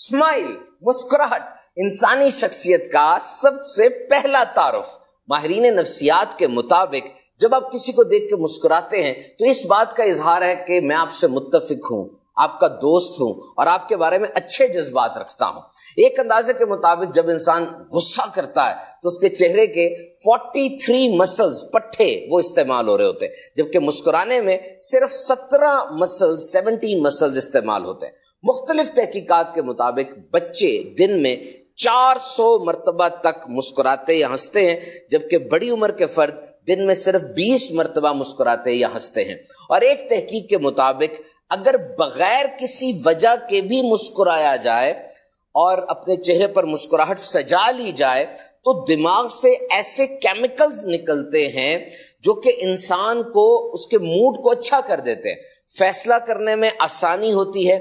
Smile, مسکراہٹ انسانی شخصیت کا سب سے پہلا تعارف۔ ماہرین نفسیات کے مطابق جب آپ کسی کو دیکھ کے مسکراتے ہیں تو اس بات کا اظہار ہے کہ میں آپ سے متفق ہوں، آپ کا دوست ہوں اور آپ کے بارے میں اچھے جذبات رکھتا ہوں۔ ایک اندازے کے مطابق جب انسان غصہ کرتا ہے تو اس کے چہرے کے 43 مسلز، پٹھے وہ استعمال ہو رہے ہوتے ہیں، جبکہ مسکرانے میں صرف 17 مسلز استعمال ہوتے ہیں۔ مختلف تحقیقات کے مطابق بچے دن میں 400 مرتبہ تک مسکراتے یا ہنستے ہیں، جبکہ بڑی عمر کے فرد دن میں صرف 20 مرتبہ مسکراتے یا ہنستے ہیں۔ اور ایک تحقیق کے مطابق اگر بغیر کسی وجہ کے بھی مسکرایا جائے اور اپنے چہرے پر مسکراہٹ سجا لی جائے تو دماغ سے ایسے کیمیکلز نکلتے ہیں جو کہ انسان کو، اس کے موڈ کو اچھا کر دیتے ہیں، فیصلہ کرنے میں آسانی ہوتی ہے،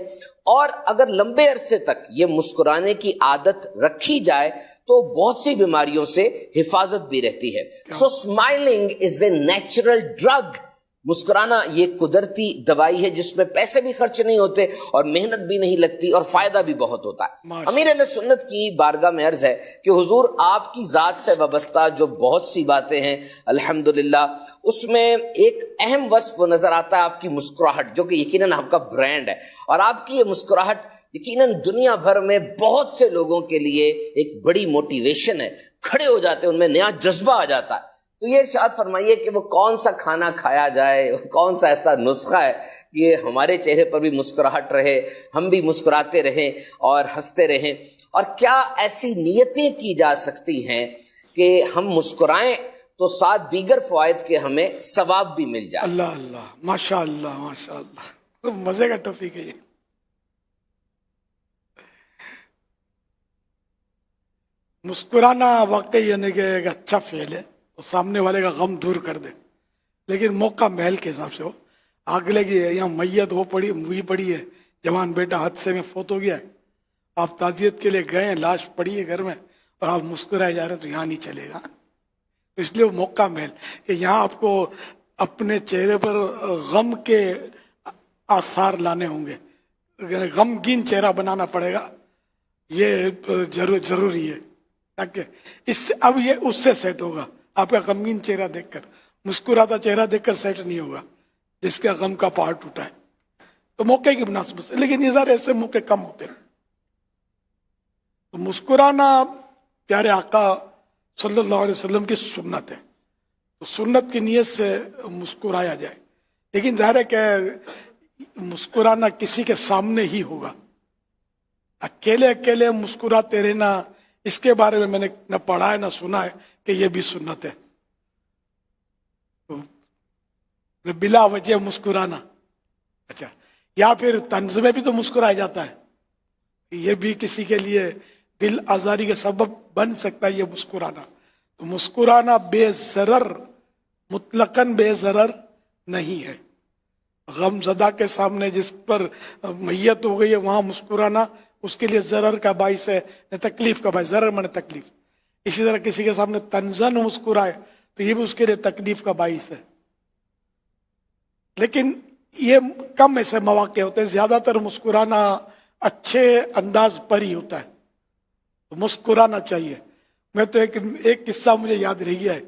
اور اگر لمبے عرصے تک یہ مسکرانے کی عادت رکھی جائے تو بہت سی بیماریوں سے حفاظت بھی رہتی ہے۔ So smiling is a natural drug. مسکرانا یہ قدرتی دوائی ہے جس میں پیسے بھی خرچ نہیں ہوتے اور محنت بھی نہیں لگتی اور فائدہ بھی بہت ہوتا ہے۔ امیر اہل سنت کی بارگاہ میں عرض ہے کہ حضور آپ کی ذات سے وابستہ جو بہت سی باتیں ہیں الحمدللہ، اس میں ایک اہم وصف نظر آتا ہے آپ کی مسکراہٹ، جو کہ یقیناً آپ کا برانڈ ہے، اور آپ کی یہ مسکراہٹ یقیناً دنیا بھر میں بہت سے لوگوں کے لیے ایک بڑی موٹیویشن ہے، کھڑے ہو جاتے ہیں، ان میں نیا جذبہ آ جاتا ہے۔ تو یہ ارشاد فرمائیے کہ وہ کون سا کھانا کھایا جائے، کون سا ایسا نسخہ ہے کہ ہمارے چہرے پر بھی مسکراہٹ رہے، ہم بھی مسکراتے رہیں اور ہنستے رہیں، اور کیا ایسی نیتیں کی جا سکتی ہیں کہ ہم مسکرائیں تو ساتھ دیگر فوائد کے ہمیں ثواب بھی مل جائے؟ اللہ اللہ، ماشاء اللہ ماشاء اللہ، مزے کا ٹاپک ہے یہ۔ مسکرانا واقعی یعنی کہ ایک اچھا فعل ہے، تو سامنے والے کا غم دور کر دے، لیکن موقع محل کے حساب سے ہو۔ اگلے کی یہاں میت وہ پڑی ہے، جوان بیٹا حادثے میں فوت ہو گیا ہے، آپ تعزیت کے لیے گئے ہیں، لاش پڑی ہے گھر میں اور آپ مسکرائے جا رہے ہیں، تو یہاں نہیں چلے گا۔ اس لیے وہ موقع محل کہ یہاں آپ کو اپنے چہرے پر غم کے آثار لانے ہوں گے، غمگین چہرہ بنانا پڑے گا، یہ ضروری ہے، تاکہ اس سے اب یہ اس سے سیٹ ہوگا۔ آپ کا غمگین چہرہ دیکھ کر، مسکراتا چہرہ دیکھ کر سیٹ نہیں ہوگا جس کا غم کا پہاڑ ٹوٹا ہے۔ تو موقع کی مناسبت سے، لیکن یہ ایسے موقع کم ہوتے ہیں۔ تو مسکرانا پیارے آقا صلی اللہ علیہ وسلم کی سنت ہے، تو سنت کی نیت سے مسکرایا جائے، لیکن ظاہر ہے کہ مسکرانا کسی کے سامنے ہی ہوگا۔ اکیلے اکیلے مسکراتے رہنا، اس کے بارے میں نے نہ پڑھا ہے نہ سنا ہے کہ یہ بھی سنت ہے۔ بلا وجہ مسکرانا، اچھا، یا پھر طنز میں بھی تو مسکرایا جاتا ہے، یہ بھی کسی کے لیے دل آزاری کا سبب بن سکتا ہے یہ مسکرانا۔ تو مسکرانا بے ضرر، مطلقاً بے ضرر نہیں ہے۔ غم زدہ کے سامنے جس پر میت ہو گئی ہے وہاں مسکرانا اس کے لیے ضرر کا باعث ہے، نہ تکلیف کا باعث، ضرر میں تکلیف۔ اسی طرح کسی کے سامنے طنزاً مسکرائے تو یہ بھی اس کے لیے تکلیف کا باعث ہے۔ لیکن یہ کم ایسے مواقع ہوتے ہیں، زیادہ تر مسکرانا اچھے انداز پر ہی ہوتا ہے، تو مسکرانا چاہیے۔ میں تو ایک قصہ مجھے یاد رہ گیا ہے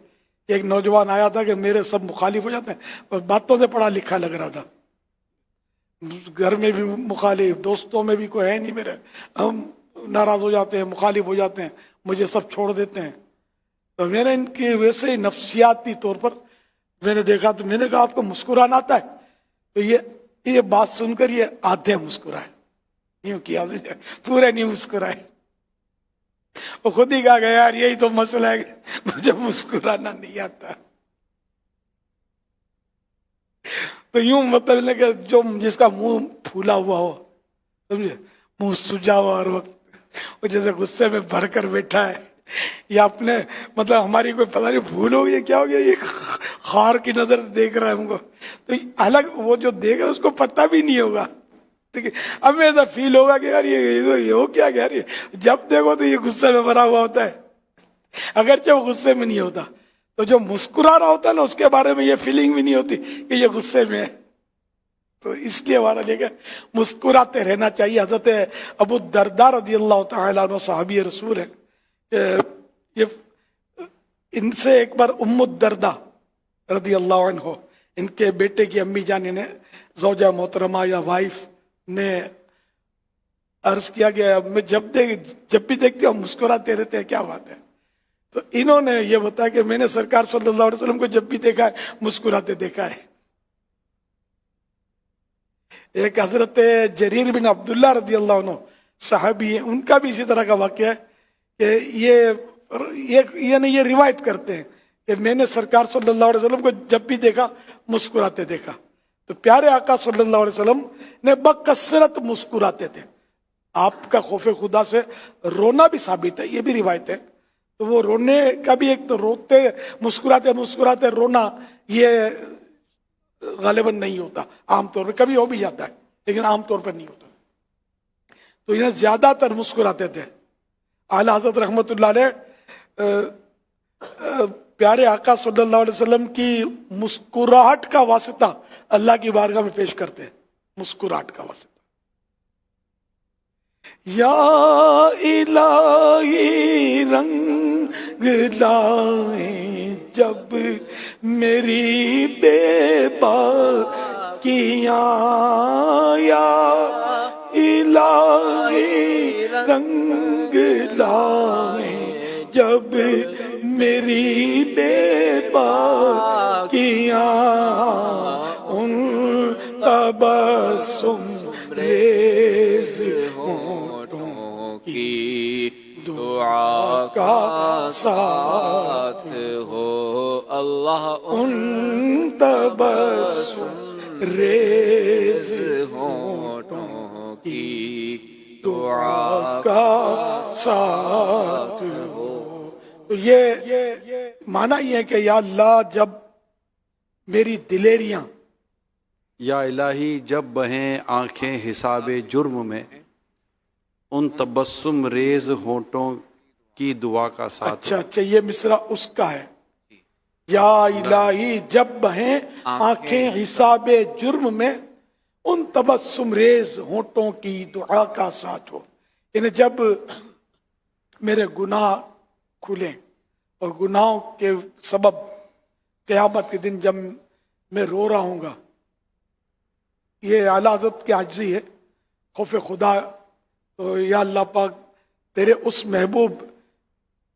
کہ ایک نوجوان آیا تھا کہ میرے سب مخالف ہو جاتے ہیں، اور باتوں سے پڑھا لکھا لگ رہا تھا، گھر میں بھی مخالف، دوستوں میں بھی کوئی ہے نہیں میرے، ہم ناراض ہو جاتے ہیں، مخالف ہو جاتے ہیں، مجھے سب چھوڑ دیتے ہیں۔ تو میں نے ان کی ویسے ہی نفسیاتی طور پر میں نے دیکھا، تو میں نے کہا آپ کو مسکرانا آتا ہے؟ تو یہ بات سن کر یہ آدھے مسکرائے، یوں کیا، پورے نہیں مسکرائے۔ وہ خود ہی کہا گیا یار یہی تو مسئلہ ہے، مجھے مسکرانا نہیں آتا۔ تو یوں مطلب کہ جو جس کا منہ پھولا ہوا ہو، سمجھے، منہ سجا ہوا اور وقت وہ جیسے غصے میں بھر کر بیٹھا ہے، یا اپنے مطلب ہماری کوئی پتہ نہیں بھول ہو گئی، کیا ہو گیا، یہ خار کی نظر سے دیکھ رہا ہے ہم کو، تو الگ وہ جو دیکھ رہا ہے اس کو پتہ بھی نہیں ہوگا۔ اب ایسا فیل ہوگا کہ یار یہ ہو کیا گیا، جب دیکھو تو یہ غصے میں بھرا ہوا ہوتا ہے، اگرچہ وہ غصے میں نہیں ہوتا۔ تو جو مسکرا رہا ہوتا ہے نا، اس کے بارے میں یہ فیلنگ بھی نہیں ہوتی کہ یہ غصے میں ہے۔ تو اس لیے ہمارا لے کے مسکراتے رہنا چاہیے. حضرت ابو الدرداء رضی اللہ تعالیٰ عنہ صحابی رسول ہیں کہ یہ ان سے ایک بار ام الدرداء رضی اللہ عنہ ان کے بیٹے کی امی جان نے زوجہ محترمہ یا وائف نے عرض کیا کہ میں جب بھی دیکھتی ہوں مسکراتے رہتے ہیں, کیا بات ہے؟ تو انہوں نے یہ بتایا کہ میں نے سرکار صلی اللہ علیہ وسلم کو جب بھی دیکھا ہے مسکراتے دیکھا ہے. ایک حضرت جریر بن عبداللہ رضی اللہ عنہ صحابی ہیں, ان کا بھی اسی طرح کا واقعہ ہے کہ یہ روایت کرتے ہیں کہ میں نے سرکار صلی اللہ علیہ وسلم کو جب بھی دیکھا مسکراتے دیکھا. تو پیارے آقا صلی اللہ علیہ وسلم نے بکثرت مسکراتے تھے. آپ کا خوف خدا سے رونا بھی ثابت ہے, یہ بھی روایت ہے. تو وہ رونے کا بھی ایک تو روتے مسکراتے رونا یہ غالباً نہیں ہوتا, عام طور پہ کبھی ہو بھی جاتا ہے لیکن عام طور پر نہیں ہوتا. تو انہیں زیادہ تر مسکراتے تھے. اعلیٰ حضرت رحمۃ اللہ علیہ پیارے آقا صلی اللہ علیہ وسلم کی مسکراہٹ کا واسطہ اللہ کی بارگاہ میں پیش کرتے ہیں. مسکراہٹ کا واسطہ یا الہی رنگ لائیں جب میری بے باکیاں, یا الہی رنگ لائیں جب میری بے باکیاں, ان تبسم ریز ہونٹوں کی دعا کا ساتھ ہو اللہ, ان تبسم ریز ہونٹوں کی دعا کا ساتھ ہو. تو یہ معنی یہ ہے کہ یا اللہ جب میری دلیریاں, یا الہی جب بہیں آنکھیں حساب جرم میں, ان تبسم ریز ہونٹوں کی دعا کا ساتھ. اچھا یہ مصرع اس کا ہے. یا الہی جب بہیں آنکھیں حساب جرم میں, ان تبسم ریز ہونٹوں کی دعا کا ساتھ ہو. یعنی جب میرے گناہ کھلیں اور گناہوں کے سبب قیامت کے دن جب میں رو رہا ہوں گا, یہ اعلیٰ حضرت کی عاجزی ہے, خوف خدا. تو یا اللہ پاک تیرے اس محبوب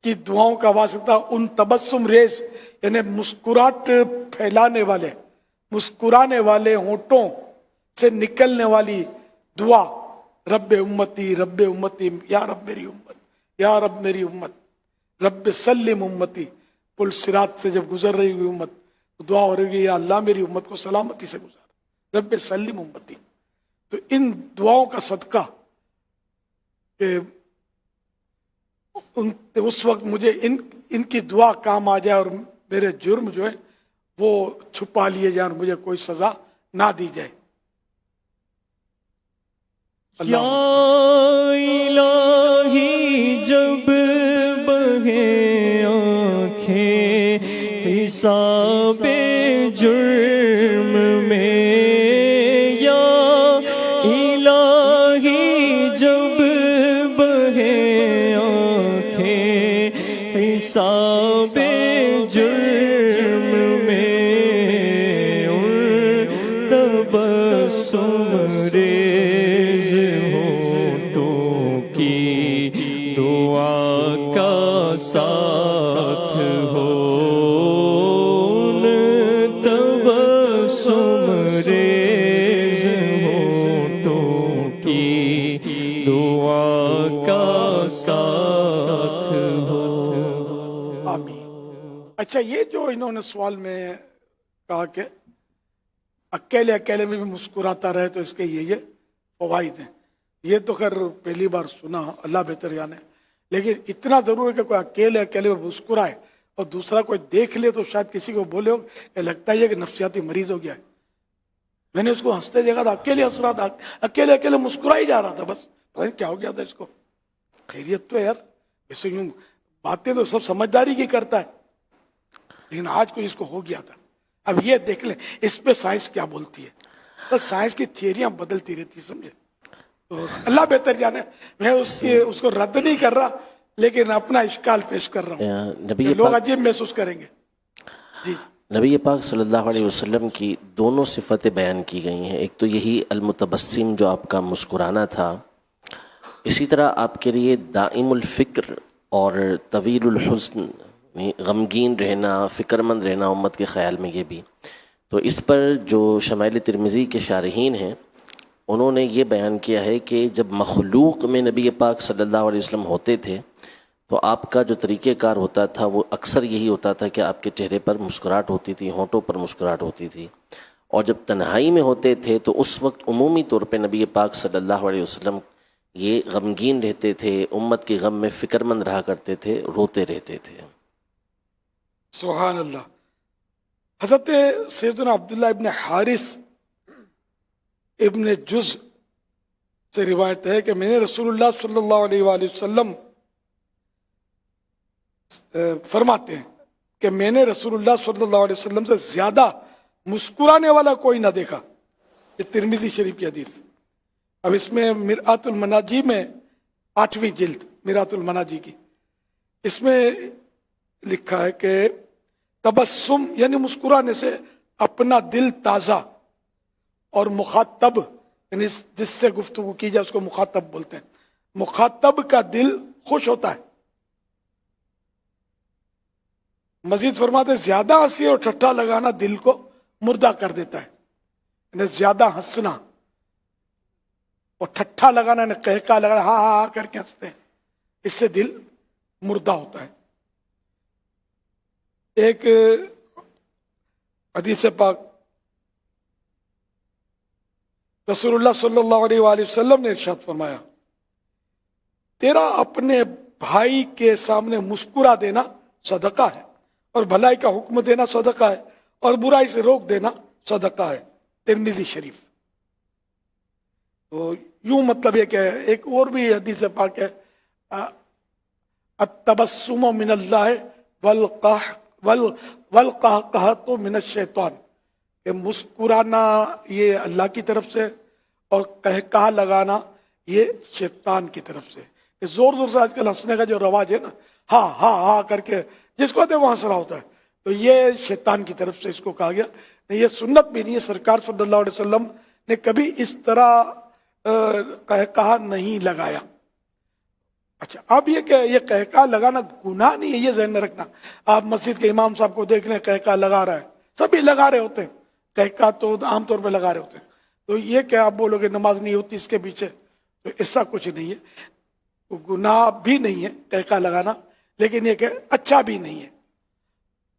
کی دعاؤں کا واسطہ ان تبسم ریز یعنی مسکراہٹ پھیلانے والے مسکرانے والے ہونٹوں سے نکلنے والی دعا, رب امتی یا رب میری امت, یا رب میری امت, رب سلم امتی. پل صراط سے جب گزر رہی ہوئی امت تو دعا ہو رہی ہے یا اللہ میری امت کو سلامتی سے گزار, رب سلم امتی. تو ان دعاؤں کا صدقہ کہ اس وقت مجھے ان کی دعا کام آ جائے اور میرے جرم جو ہے وہ چھپا لیے جائیں اور مجھے کوئی سزا نہ دی جائے. یا الہی جب بہیں آنکھیں حساب جرم میں, یا الہی جب بہیں آنکھیں حساب جرم میں, ان تبسم ریز ہونٹوں کی دعا کا ساتھ ہو, ان تبسم ریز ہونٹوں کی دعا کا ساتھ ہو. آمین. اچھا یہ جو انہوں نے سوال میں کہا کہ اکیلے میں بھی مسکراتا رہے تو اس کے یہ فوائد ہیں, یہ تو خیر پہلی بار سنا, اللہ بہتر جانے. لیکن اتنا ضرور ہے کہ کوئی اکیلے میں مسکرائے اور دوسرا کوئی دیکھ لے تو شاید کسی کو بولے ہو کہ لگتا ہے کہ نفسیاتی مریض ہو گیا ہے. میں نے اس کو ہنستے دیکھا تھا, اکیلے ہنس رہا تھا, اکیلے مسکرا ہی جا رہا تھا, بس پتہ نہیں کیا ہو گیا تھا اس کو. خیریت تو یار, ایسے یوں باتیں تو سب سمجھداری کی کرتا ہے, لیکن آج کوئی اس کو ہو گیا تھا. اب یہ دیکھ لیں اس پہ سائنس کیا بولتی ہے. بس سائنس کی تھیوریاں بدلتی رہتی، سمجھے؟ تو اللہ بہتر جانے، میں اس کو رد نہیں کر رہا، لیکن اپنا اشکال پیش کر رہا ہوں نبی کہ لوگ پاک عجیب محسوس کریں گے. جی نبی پاک صلی اللہ علیہ وسلم کی دونوں صفتیں بیان کی گئی ہیں. ایک تو یہی المتبسم جو آپ کا مسکرانا تھا، اسی طرح آپ کے لیے دائم الفکر اور طویل الحزن، غمگین رہنا، فکر مند رہنا امت کے خیال میں. یہ بھی تو اس پر جو شمائل ترمذی کے شارحین ہیں انہوں نے یہ بیان کیا ہے کہ جب مخلوق میں نبی پاک صلی اللہ علیہ وسلم ہوتے تھے تو آپ کا جو طریقہ کار ہوتا تھا وہ اکثر یہی ہوتا تھا کہ آپ کے چہرے پر مسکراہٹ ہوتی تھی، ہونٹوں پر مسکراہٹ ہوتی تھی. اور جب تنہائی میں ہوتے تھے تو اس وقت عمومی طور پہ نبی پاک صلی اللہ علیہ وسلم یہ غمگین رہتے تھے، امت کے غم میں فکر مند رہا کرتے تھے، روتے رہتے تھے. سبحان اللہ. حضرت سیدنا عبداللہ ابن حارث ابن جز سے روایت ہے کہ میں نے رسول اللہ صلی اللہ علیہ وآلہ وسلم فرماتے ہیں کہ میں نے رسول اللہ صلی اللہ علیہ وسلم سے زیادہ مسکرانے والا کوئی نہ دیکھا. یہ ترمذی شریف کی حدیث. اب اس میں مرآت المناجی میں 8ویں جلد مرآت المناجی کی، اس میں لکھا ہے کہ تبسم یعنی مسکرانے سے اپنا دل تازہ، اور مخاطب یعنی جس سے گفتگو کی جائے اس کو مخاطب بولتے ہیں، مخاطب کا دل خوش ہوتا ہے. مزید فرماتے زیادہ ہنسی اور ٹھٹھا لگانا دل کو مردہ کر دیتا ہے. یعنی زیادہ ہنسنا اور ٹھٹھا لگانا، یعنی قہقہ لگانا، ہاں ہاں کر کے ہنستے ہیں، اس سے دل مردہ ہوتا ہے. ایک حدیث پاک رسول اللہ صلی اللہ علیہ وآلہ وسلم نے ارشاد فرمایا، تیرا اپنے بھائی کے سامنے مسکرا دینا صدقہ ہے، اور بھلائی کا حکم دینا صدقہ ہے، اور برائی سے روک دینا صدقہ ہے. ترمذی شریف. تو یوں مطلب یہ کہ ایک اور بھی حدیث پاک ہے، التبسم من اللہ والقہقہۃ من الشیطان، کہ مسکرانا یہ اللہ کی طرف سے اور قہقہ لگانا یہ شیطان کی طرف سے. کہ زور زور سے آج کل ہنسنے کا جو رواج ہے نا، ہاں ہاں ہاں کر کے جس کو وہ ہنس رہا ہوتا ہے، تو یہ شیطان کی طرف سے اس کو کہا گیا. یہ سنت بھی نہیں ہے، سرکار صلی اللہ علیہ وسلم نے کبھی اس طرح قہقہ نہیں لگایا. اچھا اب یہ کہ یہ قہقہ لگانا گناہ نہیں ہے، یہ ذہن میں رکھنا. آپ مسجد کے امام صاحب کو دیکھ لیں قہقہ لگا رہا ہے، سبھی لگا رہے ہوتے ہیں قہقہ، تو عام طور پہ لگا رہے ہوتے ہیں. تو یہ کہ آپ بولو کہ نماز نہیں ہوتی اس کے پیچھے، تو ایسا کچھ نہیں ہے. گناہ بھی نہیں ہے قہقہ لگانا، لیکن یہ کہ اچھا بھی نہیں ہے.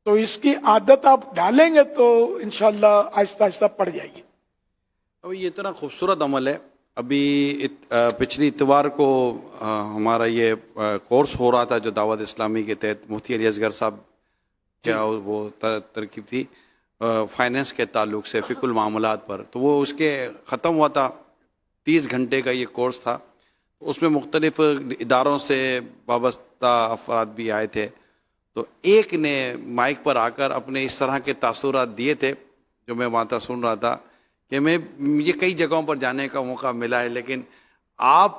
تو اس کی عادت آپ ڈالیں گے تو انشاءاللہ آہستہ آہستہ پڑ جائے گی. اب یہ اتنا خوبصورت عمل ہے. ابھی پچھلی اتوار کو ہمارا یہ کورس ہو رہا تھا جو دعوت اسلامی کے تحت مفتی علی اصغر صاحب کیا وہ ترکیب تھی فائنینس کے تعلق سے، فقہ المعاملات پر. تو وہ اس کے ختم ہوا تھا، 30 گھنٹے کا یہ کورس تھا. اس میں مختلف اداروں سے وابستہ افراد بھی آئے تھے. تو ایک نے مائک پر آ کر اپنے اس طرح کے تاثرات دیے تھے جو میں وہاں تک سن رہا تھا کہ مجھے کئی جگہوں پر جانے کا موقع ملا ہے، لیکن آپ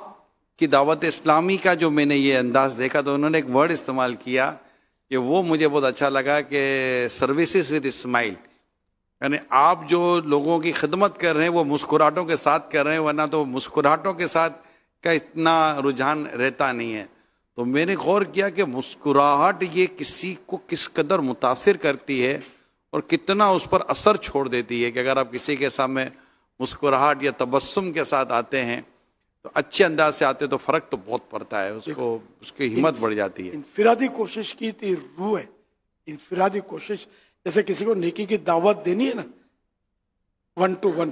کی دعوت اسلامی کا جو میں نے یہ انداز دیکھا تو انہوں نے ایک ورڈ استعمال کیا کہ وہ مجھے بہت اچھا لگا کہ سروسز ود اسمائل، یعنی آپ جو لوگوں کی خدمت کر رہے ہیں وہ مسکراہٹوں کے ساتھ کر رہے ہیں، ورنہ تو مسکراہٹوں کے ساتھ کا اتنا رجحان رہتا نہیں ہے. تو میں نے غور کیا کہ مسکراہٹ یہ کسی کو کس قدر متاثر کرتی ہے اور کتنا اس پر اثر چھوڑ دیتی ہے. کہ اگر آپ کسی کے سامنے مسکراہٹ یا تبسم کے ساتھ آتے ہیں تو اچھے انداز سے آتے تو فرق تو بہت پڑتا ہے، اس کی ہمت بڑھ جاتی ہے. انفرادی کوشش کی تھی روح ہے، انفرادی کوشش. جیسے کسی کو نیکی کی دعوت دینی ہے نا، 1 to 1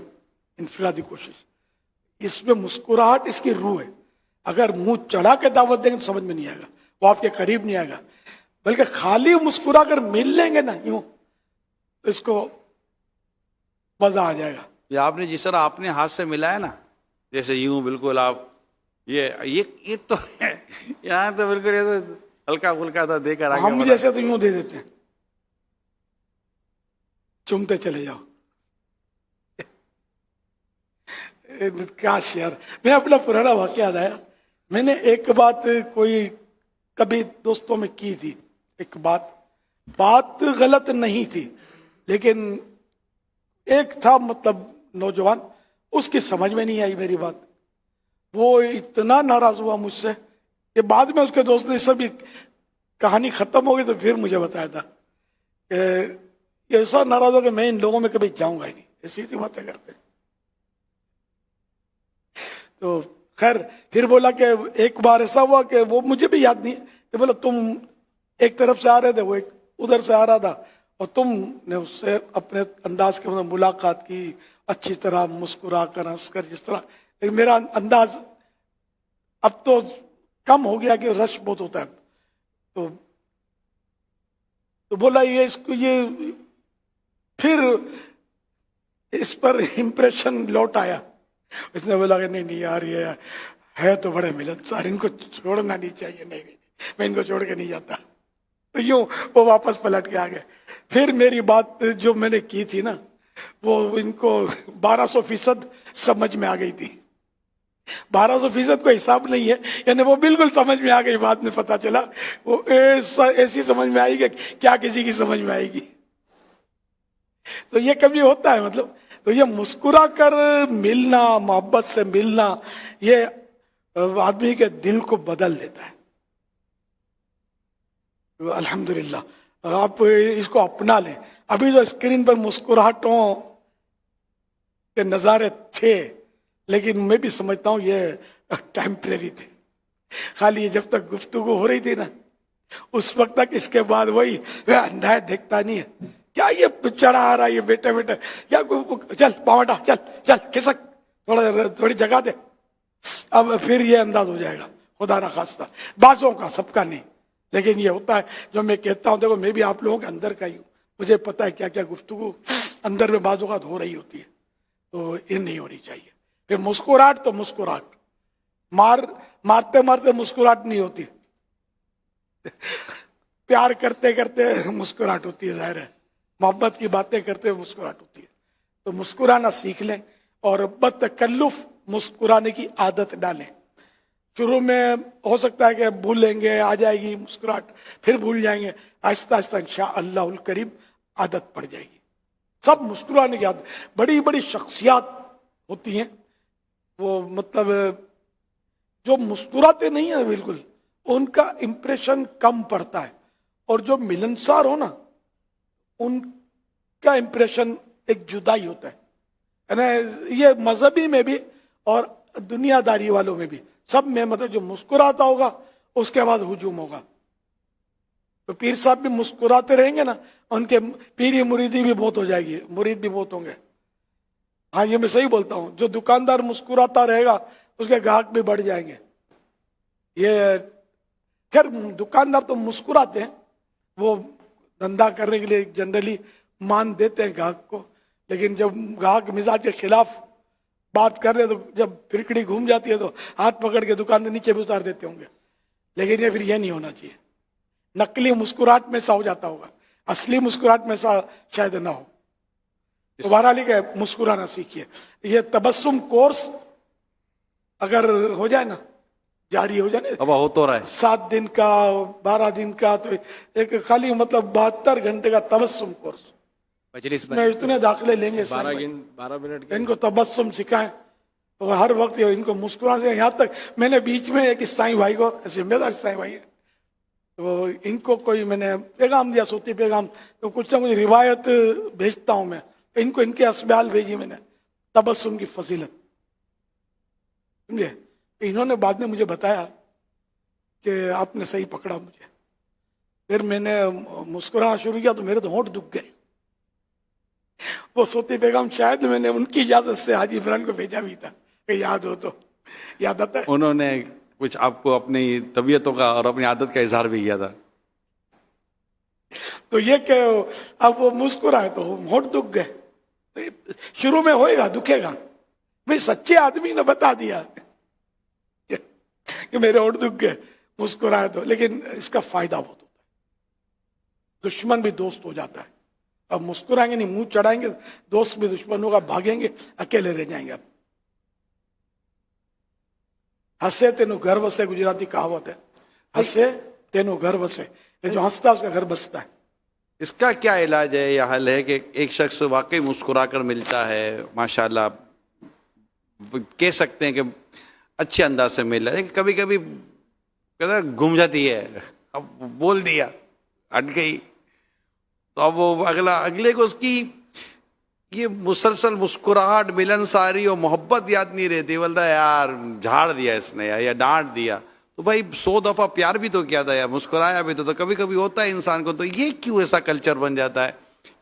انفرادی کوشش، اس میں مسکراہٹ اس کی روح ہے. اگر منہ چڑھا کے دعوت دیں گے تو سمجھ میں نہیں آئے گا، وہ آپ کے قریب نہیں آئے گا. بلکہ خالی مسکرا کر مل لیں گے نا یوں تو اس کو مزہ آ جائے گا. یہ آپ نے جس طرح آپ نے ہاتھ سے ملایا نا، جیسے یوں بالکل آپ یہ تو یہاں تو بالکل یہ تو ہلکا پھلکا تھا دے کر ہم جیسے تو یوں دے دیتے ہیں، چومتے چلے جاؤ. کاش یار میں اپنا پرانا واقعہ یاد آیا. میں نے ایک بات کوئی کبھی دوستوں میں کی تھی, ایک بات غلط نہیں تھی, لیکن ایک تھا مطلب نوجوان, اس کی سمجھ میں نہیں آئی میری بات. وہ اتنا ناراض ہوا مجھ سے کہ بعد میں اس کے دوست نے سب کہانی ختم ہو گئی تو پھر مجھے بتایا تھا کہ یہ ایسا ناراض ہو کہ میں ان لوگوں میں کبھی جاؤں گا ہی نہیں, ایسی ایسی باتیں کرتے. تو خیر پھر بولا کہ ایک بار ایسا ہوا کہ وہ مجھے بھی یاد نہیں کہ بولا تم ایک طرف سے آ رہے تھے, وہ ایک ادھر سے آ رہا تھا, اور تم نے اس سے اپنے انداز کے ملاقات کی, اچھی طرح مسکرا کر ہنس کر, جس طرح. لیکن میرا انداز اب تو کم ہو گیا کہ رش بہت ہوتا ہے. تو بولا یہ پھر اس پر امپریشن لوٹ آیا. اس نے بولا کہ نہیں یار یہ ہے تو بڑے ملنسار, ان کو چھوڑنا نہیں چاہیے. نہیں میں ان کو چھوڑ کے نہیں جاتا. تو یوں وہ واپس پلٹ کے آ گئے. پھر میری بات جو میں نے کی تھی نا, وہ ان کو 1200% سمجھ میں آ گئی تھی. 1200% کو حساب نہیں ہے, یعنی وہ بالکل سمجھ میں آ گئی. بعد میں پتا چلا وہ ایسی سمجھ میں آئی کہ کیا کسی کی سمجھ میں آئے گی. تو یہ کبھی ہوتا ہے, مطلب تو یہ مسکرا کر ملنا, محبت سے ملنا, یہ آدمی کے دل کو بدل دیتا ہے. الحمدللہ آپ اس کو اپنا لیں. ابھی جو اسکرین پر مسکراہٹوں کے نظارے تھے, لیکن میں بھی سمجھتا ہوں یہ ٹیمپریری تھے. خالی جب تک گفتگو ہو رہی تھی نا, اس وقت تک. اس کے بعد وہی اندھا ہے دیکھتا نہیں ہے, کیا یہ چڑھا آ رہا ہے یہ بیٹے یا چل پاوٹا چل کھسک تھوڑی جگہ دے. اب پھر یہ انداز ہو جائے گا, خدا نہ خواستہ. بعضوں کا, سب کا نہیں, لیکن یہ ہوتا ہے. جو میں کہتا ہوں, دیکھو میں بھی آپ لوگوں کے اندر کا ہی ہوں, مجھے پتا ہے کیا کیا گفتگو اندر میں بعض اوقات ہو رہی ہوتی ہے. تو یہ نہیں ہونی چاہیے. پھر مسکراہٹ تو مسکراہٹ, مارتے مارتے مسکراہٹ نہیں ہوتی. پیار کرتے کرتے مسکراہٹ ہوتی ہے, ظاہر ہے. محبت کی باتیں کرتے ہوئے مسکراہٹ ہوتی ہے. تو مسکرانا سیکھ لیں, اور بتکلف مسکرانے کی عادت ڈالیں. شروع میں ہو سکتا ہے کہ بھولیں گے, آ جائے گی مسکراہٹ, پھر بھول جائیں گے. آہستہ آہستہ انشاءاللہ الکریم عادت پڑ جائے گی. سب مسکرانے کی عادت. بڑی بڑی شخصیات ہوتی ہیں, وہ مطلب جو مسکراتے نہیں ہیں بالکل, ان کا امپریشن کم پڑتا ہے. اور جو ملنسار ہو نا, ان کا امپریشن ایک جدا ہی ہوتا ہے. یعنی یہ مذہبی میں بھی اور دنیا داری والوں میں بھی, سب میں مطلب جو مسکراتا ہوگا اس کے بعد ہجوم ہوگا. تو پیر صاحب بھی مسکراتے رہیں گے نا, ان کے پیری مریدی بھی بہت ہو جائے گی, مرید بھی بہت ہوں گے. ہاں یہ میں صحیح بولتا ہوں. جو دکاندار مسکراتا رہے گا اس کے گاہک بھی بڑھ جائیں گے. یہ خیر دکاندار تو مسکراتے ہیں, وہ دھندا کرنے کے لیے جنرلی مان دیتے ہیں گاہک کو. لیکن جب گاہک مزاج کے خلاف بات کر رہے تو جب پھرکڑی گھوم جاتی ہے تو ہاتھ پکڑ کے دکان کے نیچے بھی اتار دیتے ہوں گے. لیکن یہ پھر یہ نہیں ہونا چاہیے. نقلی مسکراہٹ میں سا ہو جاتا ہوگا, اصلی مسکراہٹ میں سا شاید نہ ہو. دوبارہ لکھے مسکرانا سیکھیے. یہ تبسم کورس اگر ہو جائے نا, جاری ہو جائے نا, اب ہو تو رہا ہے 7 دن کا 12 دن کا, تو ایک خالی مطلب 72 گھنٹے کا تبسم کورس میں اتنے داخلے لیں گے. 12 منٹ ان کو تبسم سکھائیں, اور ہر وقت ان کو مسکرانا سے. یہاں تک میں نے بیچ میں ایک عیسائی بھائی کو, ذمہ دار عیسائی بھائی ہے, تو ان کو کوئی میں نے پیغام دیا, صوتی پیغام, تو کچھ نہ کچھ روایت بھیجتا ہوں میں. ان کو ان کے اسبال بھیجی میں نے, تبسم کی فضیلت, سمجھے. انہوں نے بعد میں مجھے بتایا کہ آپ نے صحیح پکڑا مجھے. پھر میں نے مسکرانا شروع کیا تو میرے تو ہونٹ دکھ گئے. وہ صوتی پیغام شاید میں نے ان کی اجازت سے حاجی عمران کو بھیجا بھی تھا, کہ یاد ہو تو یاد آتا ہے. انہوں نے کچھ آپ کو اپنی طبیعتوں کا اور اپنی عادت کا اظہار بھی کیا تھا. تو یہ کہ اب وہ مسکرائے تو ہونٹ دکھ گئے. شروع میں ہوئے گا, دکھے گا. بھائی سچے آدمی نے بتا دیا کہ میرے ہونٹ دکھ گئے, مسکرائے تو. لیکن اس کا فائدہ بہت ہوتا ہے. دشمن بھی دوست ہو جاتا ہے. اب مسکرائیں گے نہیں, منہ چڑھائیں گے, دوست بھی دشمن ہوگا, بھاگیں گے, اکیلے رہ جائیں گے. اب ہنسے تینو گھر بسے گجراتی کہاوت ہے، ہنسے تینو گھر بسے، یہ جو ہنستا ہے اس کا گھر بستا ہے. اس کا کیا علاج ہے یا حل ہے کہ ایک شخص واقعی مسکرا کر ملتا ہے، ماشاءاللہ کہہ سکتے ہیں کہ اچھے انداز سے مل رہا ہے، کبھی کبھی گم جاتی ہے، اب بول دیا ہٹ گئی، تو اب وہ اگلے کو اس کی یہ مسلسل مسکراہٹ، ملنساری اور محبت یاد نہیں رہتی، بولتا ہے یار جھاڑ دیا اس نے یا ڈانٹ دیا. تو بھائی 100 دفعہ پیار بھی تو کیا تھا یا مسکرایا بھی تو کبھی کبھی ہوتا ہے انسان کو. تو یہ کیوں ایسا کلچر بن جاتا ہے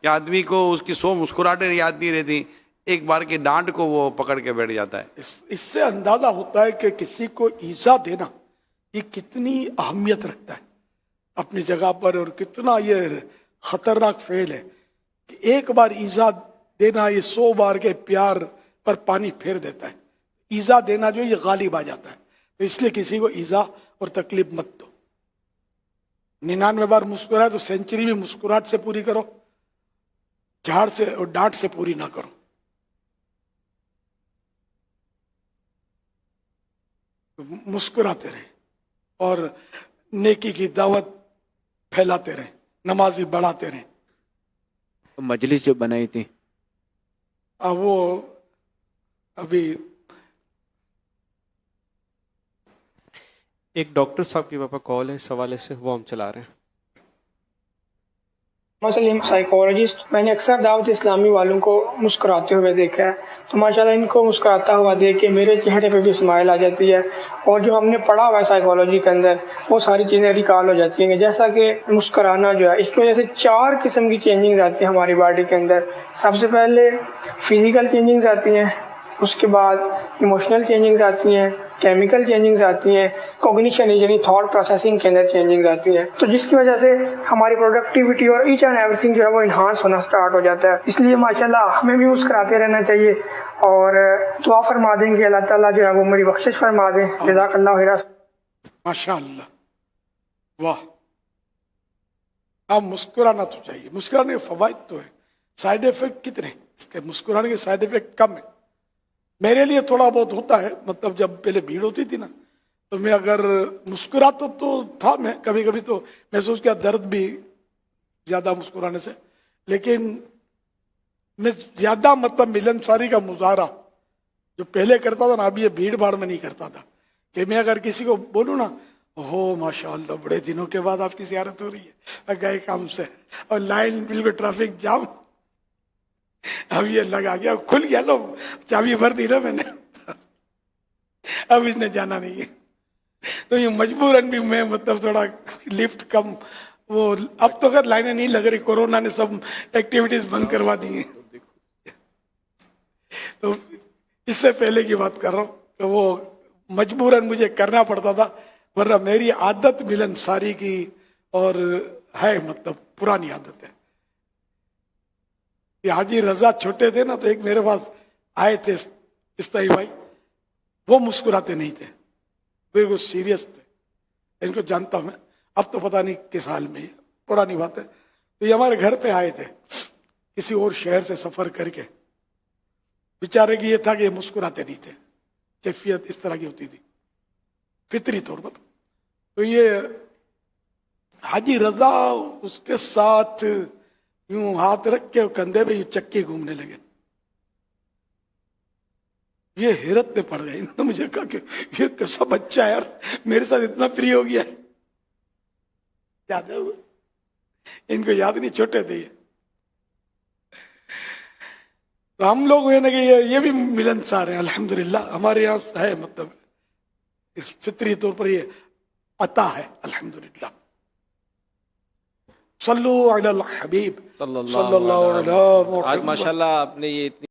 کہ آدمی کو اس کی 100 مسکراہٹیں یاد نہیں رہتی، ایک بار کی ڈانٹ کو وہ پکڑ کے بیٹھ جاتا ہے. اس سے اندازہ ہوتا ہے کہ کسی کو ایذا دینا یہ کتنی اہمیت رکھتا ہے اپنی جگہ پر، اور کتنا یہ خطرناک فعل ہے کہ ایک بار ایذا دینا یہ 100 بار کے پیار پر پانی پھیر دیتا ہے. ایذا دینا جو یہ غالب آ جاتا ہے، تو اس لیے کسی کو ایذا اور تکلیف مت دو. 99 بار مسکرائے تو سینچری بھی مسکراہٹ سے پوری کرو، جھاڑ سے اور ڈانٹ سے پوری نہ کرو. مسکراتے رہیں اور نیکی کی دعوت پھیلاتے رہیں، نمازی بڑھاتے رہیں. مجلس جو بنائی تھی وہ ابھی ایک ڈاکٹر صاحب کی پاپا کال ہے اس حوالے سے، وہ ہم چلا رہے ہیں. مثلا سائیکالوجسٹ، میں نے اکثر دعوت اسلامی والوں کو مسکراتے ہوئے دیکھا ہے، تو ماشاءاللہ ان کو مسکراتا ہوا دیکھ کے میرے چہرے پہ بھی اسمائل آ جاتی ہے، اور جو ہم نے پڑھا ہوا ہے سائیکالوجی کے اندر وہ ساری چیزیں ریکال ہو جاتی ہیں. جیسا کہ مسکرانا جو ہے، اس کی وجہ سے 4 قسم کی چینجنگ آتی ہیں ہماری باڈی کے اندر. سب سے پہلے فزیکل چینجنگز آتی ہیں، اس کے بعد ایموشنل چینجنگز آتی ہیں، کیمیکل چینجنگز آتی ہیں، کوگنیشن یعنی تھاٹ پروسیسنگ کے اندر چینجنگز آتی ہیں. تو جس کی وجہ سے ہماری پروڈکٹیوٹی اور ایچ اینڈ ایوری تھنگ جو ہے وہ انہانس ہونا سٹارٹ ہو جاتا ہے. اس لیے ماشاءاللہ ہمیں بھی مسکراتے رہنا چاہیے، اور دعا فرما دیں کہ اللہ تعالیٰ جو ہے وہ میری بخشش فرما دیں. جزاک اللہ خیر. ماشاء اللہ، واہ. اب مسکرانا تو چاہیے. مسکرانے کے فوائد تو ہیں، سائیڈ افیکٹ کتنے ہیں اس کے؟ مسکرانے کے سائیڈ افیکٹ کم ہیں. میرے لیے تھوڑا بہت ہوتا ہے، مطلب جب پہلے بھیڑ ہوتی تھی نا تو میں اگر مسکراتا تو تھا، میں کبھی کبھی تو محسوس کیا درد بھی زیادہ مسکرانے سے، لیکن میں زیادہ مطلب ملنساری کا مظاہرہ جو پہلے کرتا تھا نا، اب یہ بھیڑ بھاڑ میں نہیں کرتا تھا. کہ میں اگر کسی کو بولوں نا، ہو ماشاء اللہ بڑے دنوں کے بعد آپ کی زیارت ہو رہی ہے، گئے کام سے اور لائن بالکل ٹریفک جام، اب یہ لگا گیا کھل گیا، لو چابی بھر دی نا میں نے، اب اس نے جانا نہیں ہے. تو یہ مجبوراً بھی میں مطلب تھوڑا لفٹ کم، وہ اب تو خیر لائنیں نہیں لگ رہی، کورونا نے سب ایکٹیویٹیز بند کروا دی ہیں. تو اس سے پہلے کی بات کر رہا ہوں کہ وہ مجبوراً مجھے کرنا پڑتا تھا، ورنہ میری عادت ملنساری کی اور ہے، مطلب پرانی عادت ہے. یہ حاجی رضا چھوٹے تھے نا تو ایک میرے پاس آئے تھے استعی بھائی، وہ مسکراتے نہیں تھے، بالکل سیریس تھے. ان کو جانتا ہوں میں، اب تو پتہ نہیں کس حال میں، پرانی بات ہے. تو یہ ہمارے گھر پہ آئے تھے کسی اور شہر سے سفر کر کے. بیچارے کی یہ تھا کہ یہ مسکراتے نہیں تھے، کیفیت اس طرح کی ہوتی تھی فطری طور پر. تو یہ حاجی رضا اس کے ساتھ یوں ہاتھ رکھ کے کندھے پہ یوں چکی گھومنے لگے. یہ حیرت میں پڑ گئے. انہوں نے مجھے کہا کہ یہ کیسا بچہ ہے یار، میرے ساتھ اتنا فری ہو گیا ہے. یاد ہے وہ؟ ان کو یاد نہیں، چھوٹے تھے یہ. تو ہم لوگ یہ نا کہ یہ بھی ملنسار ہیں الحمدللہ. ہمارے یہاں ہے مطلب اس فطری طور پر یہ عطا ہے الحمدللہ. صلو علی الحبیب صلی صلی اللہ علیہ وسلم. آج ماشاءاللہ آپ نے یہ اتنی